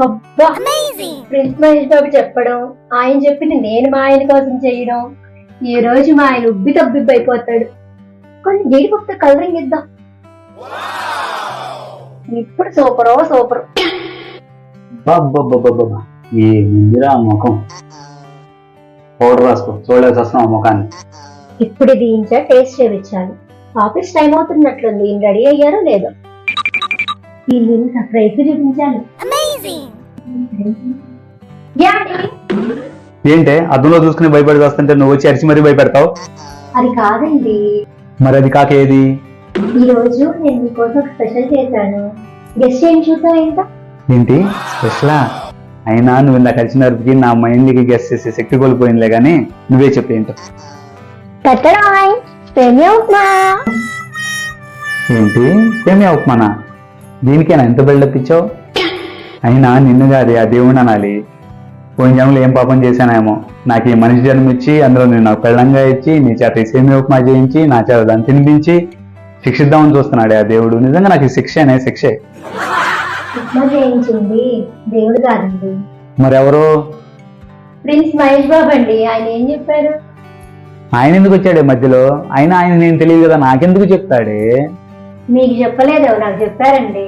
అబ్బా, ప్రిన్స్ మహేష్ బాబు చెప్పడం, ఆయన చెప్పింది నేను మా ఆయన కోసం చేయడం, ఈ రోజు మా ఆయన ఉబ్బి తబ్బిబ్బి అయిపోతాడు. కొన్ని జీడిపప్పు కలరింగ్ ఇద్దాం. ఇప్పుడు సూపరో సూపర్. ఈ ముందురా ముఖం పౌడర్ రాసుకో, చూడలేసి వస్తున్నాం ముఖాన్ని. ఇప్పుడు ఇది ఇంచా టేస్ట్ చేయించాలి. ఆఫీస్ టైం అవుతున్నట్లుంది, ఈయన రెడీ అయ్యారో లేదో. వీళ్ళని సర్ప్రైజ్ చూపించాలి. ఏంటే అద్దంలో చూసుకుని భయపడి వస్తుంటే నువ్వు వచ్చి అరిచి మరీ భయపెడతావు? అది కాదండి. మరి అది కాక ఏది? ఈ రోజు నేను మీకోసం ఒక స్పెషల్ చేశాను. గెస్ట్ ఏం చూద్దాం ఇంకా. ఏంటి స్పెషలా? అయినా నువ్వు ఇందాక కలిసినరికి నా మైండ్కి గెస్ట్ చేసే శక్తి కోల్పోయిందిలే గానీ నువ్వే చెప్పేంటో. సేమియా ఉప్మా. ఏంటి సేమియా ఉప్మానా? దీనికేనా ఎంత బిల్డప్ ఇచ్చావు? అయినా నిన్ను కాదు ఆ దేవుని అనాలి. పోయిన జన్మలో ఏం పాపం చేశానేమో, నాకు ఈ మనిషి జన్మ ఇచ్చి అందులో నేను నాకు పెళ్ళంగా ఇచ్చి నీ చేత ఈ సేమియా ఉప్మా చేయించి నా చేత దాన్ని తినిపించి శిక్షిద్దామని చూస్తున్నాడే ఆ దేవుడు. నిజంగా నాకు ఈ శిక్షే. ఉప్మా చేయించింది దేవుడు కాదండి, మరెవరు? ప్రిన్స్ మహేష్ బాబు అండి. ఆయన ఏం చెప్పారు? ఆయన ఎందుకు వచ్చాడే మధ్యలో? ఆయన నేను తెలియదు కదా, నాకెందుకు చెప్తాడే? మీకు చెప్పలేదు, నాకు చెప్పారండి.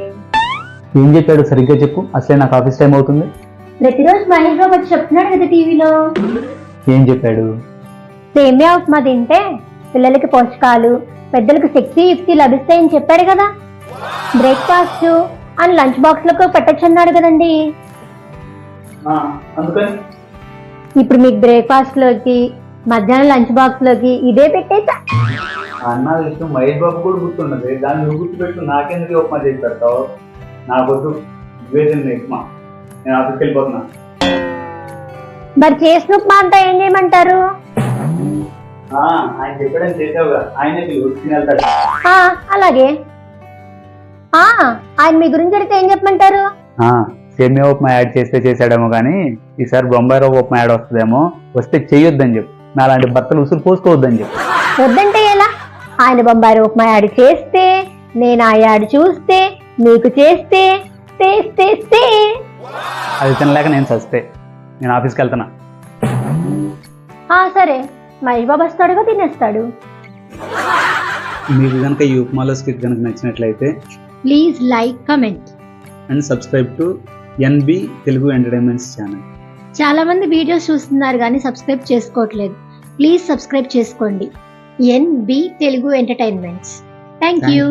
ఏం చెప్పాడు సరిగ్గా చెప్పు, అసలే నాకు ఆఫీస్ టైం అవుతుంది. ప్రతిరోజు మహేష్ బాబు వచ్చి చెప్తున్నాడు కదా టీవీలో. ఏం చెప్పాడు? సేమియా ఉప్మా తింటే పిల్లలకి పోషకాలు, పెద్దలకు శక్తి యుక్తి లభిస్తాయని చెప్పాడు కదా. బ్రేక్ఫాస్ట్ అని లంచ్ బాక్స్ లకు పెట్టచ్చన్నాడు కదండి. ఇప్పుడు మీకు బ్రేక్ఫాస్ట్ లోకి, మధ్యాహ్నం లంచ్ బాక్స్ లోకి ఇదే పెట్టేసా. అన్న విషయం మహేష్ బాబు కూడా గుర్తున్నది, దాన్ని నువ్వు గుర్తుపెట్టు. నాకెందుకు ఉప్మా చేసి పెడతావు? నాకొద్దు, నువ్వేసింది ఉప్మా. నేను ఆఫీస్కి వెళ్ళిపోతున్నా. మరి చేసిన ఉప్మా అంతా ఏం చేయమంటారు? ఆయన చెప్పాడని చేసావుగా, ఆయనే తినేళ్తాడు. అలాగే. ఆయన మీ గురించి అడిగితే ఏం చెప్పమంటారు? సేమియా ఉప్మా యాడ్ చేస్తే చేశాడేమో కానీ ఈసారి బొంబాయి రవ్వ ఉప్మా యాడ్ వస్తుందేమో, వస్తే చెయ్యొద్దని చెప్పు. నా అలాంటి భర్తలు ఉసురు పోసుకోవద్దని చెప్పు. వద్దంటే ఎలా? ఆయన బొంబాయి రవ్వ ఉప్మా యాడ్ చేస్తే, నేను ఆ యాడ్ చూస్తే, మీకు చేస్తే అది తినలేక నేను చస్తే. నేను ఆఫీస్కి వెళ్తున్నా. సరే, మహేష్ బాబు వస్తాడుగా, తినేస్తాడు. మీకు కనుక ఈ ఉప్మాలో స్కిట్ కనుక నచ్చినట్లయితే please like, comment and subscribe to NB Telugu entertainments channel. చాలా మంది వీడియోస్ చూస్తున్నారు కానీ సబ్స్క్రైబ్ చేసుకోవట్లేదు. ప్లీజ్ సబ్స్క్రైబ్ చేసుకోండి. NB Telugu entertainments. Thank you.